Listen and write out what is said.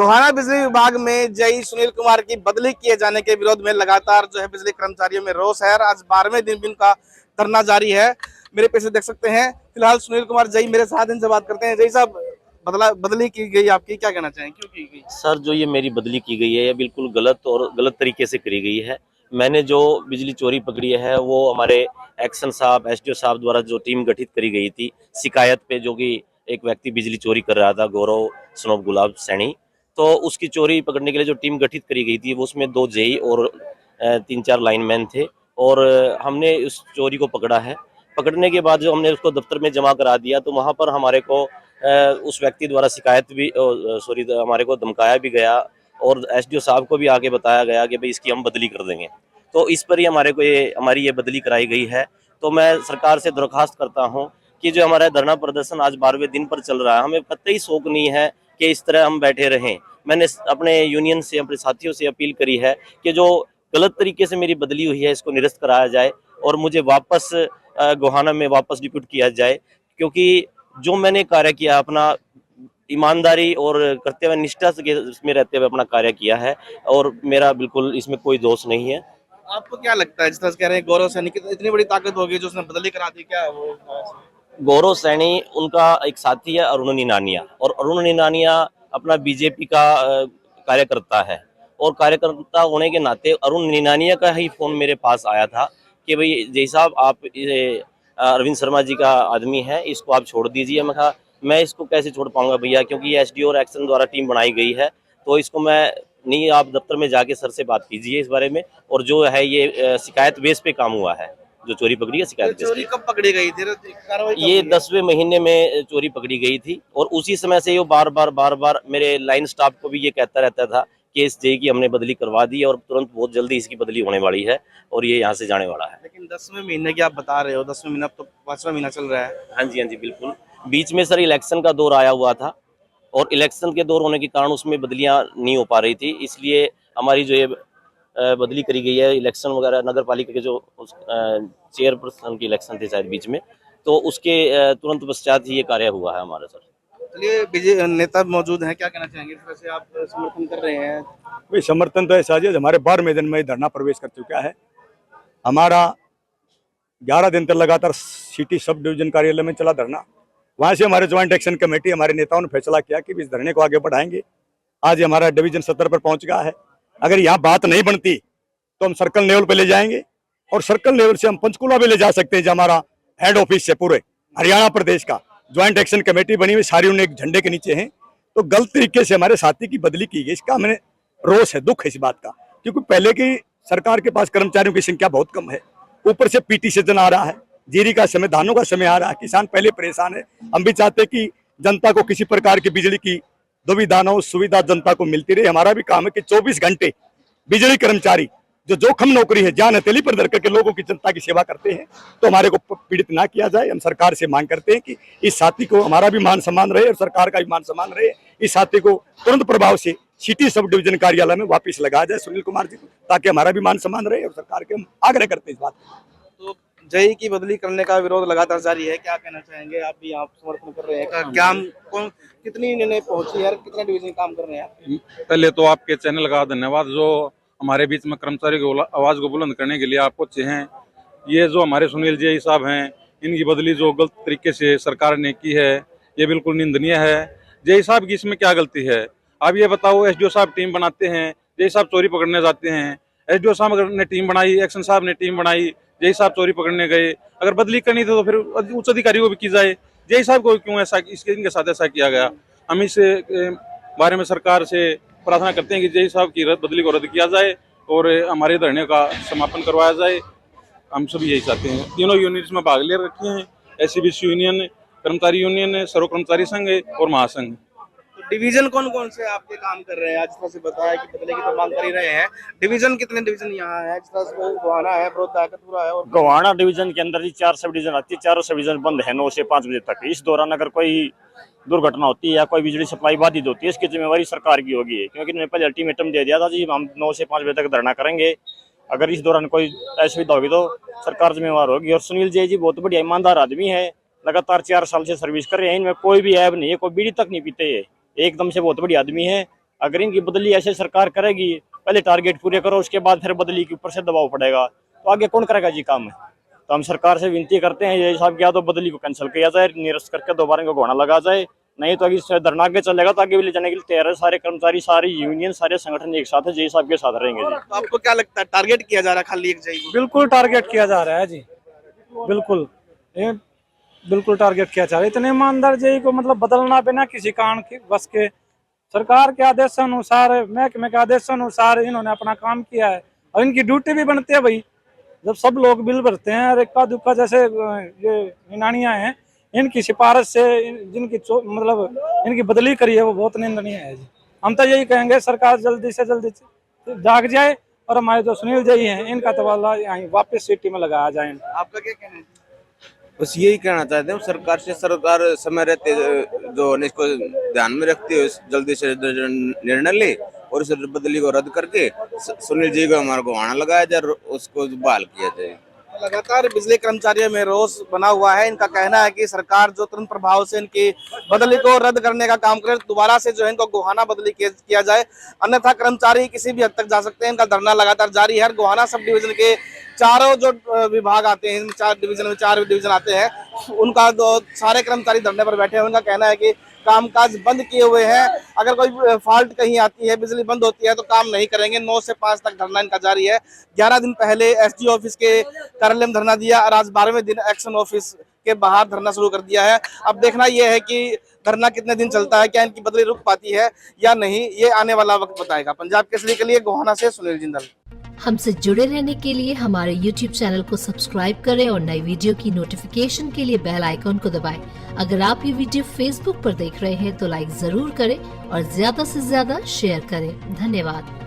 गोहाना बिजली विभाग में जेई सुनील कुमार की बदली किए जाने के विरोध में लगातार जो है बिजली कर्मचारियों में रोष है और आज 12वें दिन भी उनका धरना जारी है। मेरे पीछे देख सकते हैं फिलहाल सुनील कुमार जेई मेरे साथ, इनसे बात करते हैं। जेई साहब, बदली की गई आपकी, क्या कहना चाहेंगे, क्यों की गई? सर, जो ये मेरी बदली की गई है ये बिल्कुल गलत और गलत तरीके से करी गई है। मैंने जो बिजली चोरी पकड़ी है वो हमारे एक्शन साहब, एसडीओ साहब द्वारा जो टीम गठित करी गई थी शिकायत पे, जो कि एक व्यक्ति बिजली चोरी कर रहा था, गौरव सनोप गुलाब सैनी। तो उसकी चोरी पकड़ने के लिए जो टीम गठित करी गई थी वो उसमें 2 जेई और 3-4 लाइनमैन थे और हमने उस चोरी को पकड़ा है। पकड़ने के बाद जो हमने उसको दफ्तर में जमा करा दिया तो वहाँ पर हमारे को उस व्यक्ति द्वारा शिकायत भी हमारे को धमकाया भी गया और एसडीओ साहब को भी आगे बताया गया कि भाई इसकी हम बदली कर देंगे। तो इस पर ही हमारी ये बदली कराई गई है। तो मैं सरकार से दरख्वास्त करता हूँ कि जो हमारा धरना प्रदर्शन आज 12वें दिन पर चल रहा है, हमें कतई शौक नहीं है कि इस तरह हम बैठे रहें। मैंने अपने यूनियन से, अपने साथियों से अपील करी है कि जो गलत तरीके से मेरी बदली हुई है इसको निरस्त कराया जाए और मुझे वापस गोहाना में वापस डिप्यूट किया जाए, क्योंकि जो मैंने कार्य किया अपना ईमानदारी और कर्तव्य निष्ठा से इसमें रहते हुए अपना कार्य किया है और मेरा बिल्कुल इसमें कोई दोष नहीं है। आपको क्या लगता है, जिस तरह से कह रहे हैं गौरव सैनी की इतनी बड़ी ताकत होगी जो उसने बदली करा दी, क्या वो? गौरव सैनी उनका एक साथी है अरुण निनानिया, और अरुण निनानिया अपना बीजेपी का कार्यकर्ता है और कार्यकर्ता होने के नाते अरुण निनानिया का ही फोन मेरे पास आया था कि भाई जय साहब, आप अरविंद शर्मा जी का आदमी है, इसको आप छोड़ दीजिए। मैं कहा मैं इसको कैसे छोड़ पाऊंगा भैया, क्योंकि ये एसडीओ और एक्शन द्वारा टीम बनाई गई है, तो इसको मैं नहीं, आप दफ्तर में जाके सर से बात कीजिए इस बारे में। और जो है ये शिकायत बेस पे काम हुआ है, जो चोरी पकड़ी है शिकायत बेस चोरी कब पकड़ी गई थी, कार्रवाई कब ये हुई है? 10वें महीने में चोरी पकड़ी गई थी और उसी समय से ये बार बार मेरे लाइन स्टाफ को भी ये कहता रहता था कि इस जेई की हमने बदली करवा दी और तुरंत बहुत जल्दी इसकी बदली होने वाली है और ये यहाँ से जाने वाला है। लेकिन 10वें महीने की आप बता रहे हो, 10वें महीना, अब तो 5वां महीना चल रहा है। हाँ जी, हाँ जी, बिल्कुल। बीच में सर इलेक्शन का दौर आया हुआ था और इलेक्शन के दौर होने के कारण उसमें बदलियां नहीं हो पा रही थी, इसलिए हमारी जो ये बदली करी गई है। इलेक्शन वगैरह नगर पालिका के जो चेयरपर्सन की इलेक्शन थे शायद बीच में, तो उसके तुरंत पश्चात ही ये कार्य हुआ है हमारा सर। चलिए, बीजेपी नेता मौजूद हैं, क्या कहना चाहेंगे? इस तरह से आप समर्थन कर रहे हैं। भाई समर्थन तो ऐसा है, हमारे 12वें दिन में धरना प्रवेश कर चुका है। हमारा 11 दिन तक लगातार सिटी सब डिवीजन कार्यालय में चला धरना। वहां से हमारे ज्वाइंट एक्शन कमेटी, हमारे नेताओं ने फैसला किया कि इस धरने को आगे बढ़ाएंगे। आज हमारा डिवीजन 70 पर पहुंच गया है। अगर यहाँ बात नहीं बनती तो हम सर्कल लेवल पे ले जाएंगे और सर्कल लेवल से हम पंचकुला भी ले जा सकते हैं, जो हमारा हेड ऑफिस है पूरे हरियाणा प्रदेश का। ज्वाइंट एक्शन कमेटी बनी हुई, सारी उन्हें एक झंडे के नीचे हैं। तो गलत तरीके से हमारे साथी की बदली की गई, इसका हमें रोष है, दुख है इस बात का, क्योंकि पहले की सरकार के पास कर्मचारियों की संख्या बहुत कम है। ऊपर से पीटी सीजन आ रहा है, जीरी का समय, धानों का समय आ रहा है, किसान पहले परेशान है। हम भी चाहते हैं कि जनता को किसी प्रकार की बिजली की दुविधा न हो, सुविधा जनता को मिलती रहे। हमारा भी काम है कि 24 घंटे बिजली कर्मचारी जो जोखम नौकरी है, जान हथेली पर धर करके लोगों की, जनता की सेवा करते हैं, तो हमारे को पीड़ित ना किया जाए। हम सरकार से मांग करते हैं कि इस साथी को, हमारा भी मान सम्मान रहे और सरकार का भी मान सम्मान रहे, इस साथी को तुरंत प्रभाव से सिटी सब डिवीजन कार्यालय में वापस लगाया जाए सुनील कुमार जी को, ताकि हमारा भी मान सम्मान रहे और सरकार के हम आग्रह करते हैं इस बात। तो जेई की बदली करने का विरोध लगातार जारी है, क्या कहना चाहेंगे? आप भी आप समर्थन कर रहे हैं, क्या कौन कितनी निर्णय पहुंची है, कितने डिवीजन काम कर रहे हैं? पहले तो आपके चैनल का धन्यवाद, जो हमारे बीच में कर्मचारी की आवाज को बुलंद करने के लिए आप पहुंचे हैं। ये जो हमारे सुनील जी साहब हैं, इनकी बदली जो गलत तरीके से सरकार ने की है, ये बिल्कुल निंदनीय है। जय साहब की इसमें क्या गलती है? आप ये बताओ, एसडीओ साहब टीम बनाते हैं, जय साहब चोरी पकड़ने जाते हैं, एसडीओ साहब ने टीम बनाई, एक्शन साहब ने टीम बनाई, जय साहब चोरी पकड़ने गए। अगर बदली करनी थी तो फिर उच्च अधिकारी को भी की जाए, जय साहब को क्यों ऐसा, इनके साथ ऐसा किया गया? हम इस बारे में सरकार से प्रार्थना करते हैं कि जय साहब की बदली को रद्द किया जाए और हमारे धरने का समापन करवाया जाए। हम सभी यही चाहते हैं। तीनों यूनिट्स में भाग ले रखे हैं, एससीबीसी यूनियन, कर्मचारी यूनियन, सर्व कर्मचारी संघ और महासंघ। तो डिवीजन कौन कौन से आपके काम कर रहे हैं? आज तरह से बताया कि बदले की तो मांग कर ही रहे हैं। डिवीजन कितने डिवीजन यहाँ है? जिस तरह से गोहाना है, बड़ौदा है, कतूरा है और गोहाना डिवीजन के अंदर ही 4 सब डिवीजन आती है। चारों सब डिवीजन बंद है 9 से 5 बजे तक। इस दौरान अगर कोई दुर्घटना होती है या कोई बिजली सप्लाई बाधित होती है, इसकी जिम्मेवारी सरकार की होगी, क्योंकि इन्होंने पहले अल्टीमेटम दे दिया था जी हम 9 से 5 बजे तक धरना करेंगे। अगर इस दौरान कोई असुविधा होगी तो सरकार जिम्मेवार होगी। और सुनील जी बहुत बढ़िया ईमानदार आदमी है, लगातार 4 साल से सर्विस कर रहे हैं, इनमें कोई भी ऐब नहीं है, कोई बीड़ी तक नहीं पीते है, एकदम से बहुत बढ़िया आदमी है। अगर इनकी बदली ऐसे सरकार करेगी, पहले टारगेट पूरे करो, उसके बाद फिर बदली के ऊपर से दबाव पड़ेगा, तो आगे कौन करेगा जी काम? तो हम सरकार से विनती करते हैं ये साहब, या तो बदली को कैंसिल किया जाए, निरस्त करके दोबारा इनको घोड़ा लगा जाए, नहीं तो अगर इससे धरना आगे चलेगा तो आगे भी ले जाने के लिए तैयार है। सारे कर्मचारी, सारी यूनियन, सारे संगठन एक साथ है, जय साहब के साथ रहेंगे जी। तो आपको क्या लगता है, टारगेट किया जा रहा है खाली एक जई को? बिल्कुल टारगेट किया जा रहा है जी, बिल्कुल ये बिल्कुल टारगेट किया जा रहा है। इतने ईमानदार जेई को मतलब बदलना बिना किसी कारण की बस के, सरकार के आदेशानुसार, महकमे के आदेशानुसार इन्होंने अपना काम किया है और इनकी ड्यूटी भी बनती है भाई। जब सब लोग बिल भरते हैं और इक्का दुक्का जैसे ये हिनानियां हैं, इनकी सिफारिश से जिनकी मतलब इनकी बदली करी है वो बहुत निंदनीय है जी। हम तो यही कहेंगे सरकार जल्दी से जल्दी जाग जाए और हमारे जो सुनील जई हैं इनका तबादला यहाँ वापस सिटी में लगाया जाए। आपका क्या कहना है? बस यही कहना चाहते हैं सरकार से, सरकार समय रहते जो इसको ध्यान में रखते हुए जल्दी से निर्णय ले और इस बदली को रद्द करके सुनील जी को हमारे को आना लगाया जाए, उसको बहाल किया जाए। लगातार बिजली कर्मचारियों में रोष बना हुआ है। इनका कहना है कि सरकार जो तुरंत प्रभाव से इनकी बदली को रद्द करने का काम करे, दोबारा से जो है इनको गोहाना बदली किया जाए, अन्यथा कर्मचारी किसी भी हद तक जा सकते हैं। इनका धरना लगातार जारी है। गोहाना सब डिवीजन के चारों जो विभाग आते हैं, 4 डिवीजन में 4 डिवीजन आते हैं, उनका सारे कर्मचारी धरने पर बैठे हैं। उनका कहना है कि कामकाज बंद किए हुए हैं, अगर कोई फॉल्ट कहीं आती है, बिजली बंद होती है तो काम नहीं करेंगे। 9 से 5 तक धरना इनका जारी है। 11 दिन पहले एसडीओ ऑफिस के कार्यालय में धरना दिया और आज 12वें दिन एक्शन ऑफिस के बाहर धरना शुरू कर दिया है। अब देखना यह है कि धरना कितने दिन चलता है, क्या इनकी बदली रुक पाती है या नहीं, ये आने वाला वक्त बताएगा। पंजाब केसरी के लिए गोहाना से सुनील जिंदल। हमसे जुड़े रहने के लिए हमारे YouTube चैनल को सब्सक्राइब करें और नई वीडियो की नोटिफिकेशन के लिए बेल आइकॉन को दबाएं। अगर आप ये वीडियो Facebook पर देख रहे हैं तो लाइक जरूर करें और ज्यादा से ज्यादा शेयर करें। धन्यवाद।